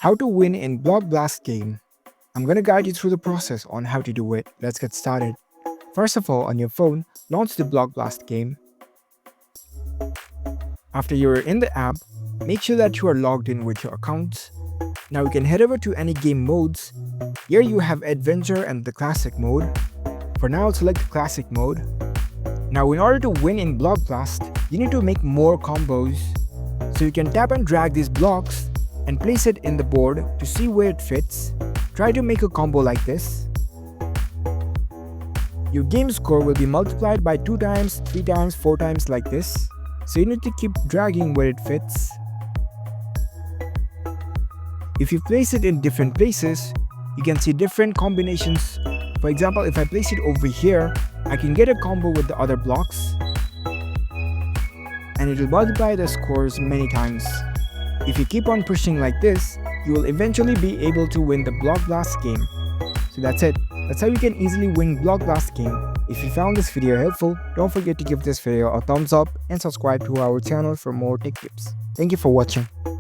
How to win in Block Blast game. I'm gonna guide you through the process on how to do it. Let's get started. First of all, on your phone, launch the Block Blast game. After you're in the app, make sure that you are logged in with your account. Now you can head over to any game modes. Here you have Adventure and the Classic mode. For now, select the Classic mode. Now in order to win in Block Blast, you need to make more combos. So you can tap and drag these blocks and place it in the board to see where it fits. Try to make a combo like this. Your game score will be multiplied by 2 times, 3 times, 4 times like this. So you need to keep dragging where it fits. If you place it in different places, you can see different combinations. For example, if I place it over here, I can get a combo with the other blocks. And it will multiply the scores many times. If you keep on pushing like this, you will eventually be able to win the Block Blast game. So that's it. That's how you can easily win Block Blast game. If you found this video helpful, don't forget to give this video a thumbs up and subscribe to our channel for more tech tips. Thank you for watching.